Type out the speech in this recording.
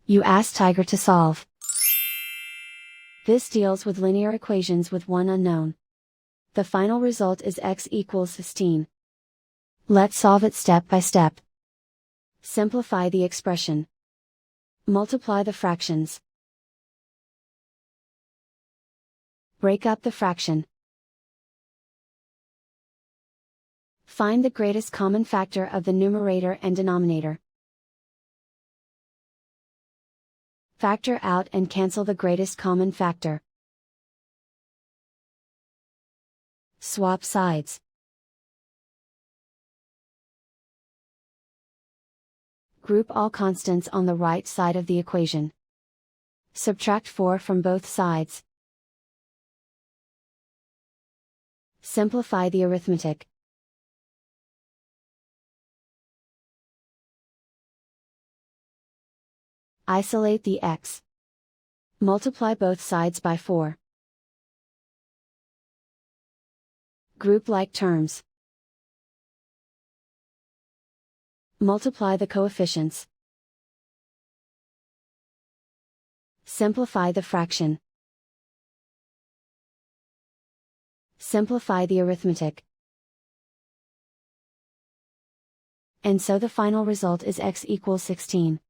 You ask Tiger to solve. This deals with linear equations with one unknown. The final result is x equals 16. Let's solve it step by step. Simplify the expression. Multiply the fractions. Break up the fraction. Find the greatest common factor of the numerator and denominator. Factor out and cancel the greatest common factor. Swap sides. Group all constants on the right side of the equation. Subtract 4 from both sides. Simplify the arithmetic. Isolate the x. Multiply both sides by 4. Group like terms. Multiply the coefficients. Simplify the fraction. Simplify the arithmetic. And so the final result is x equals 16.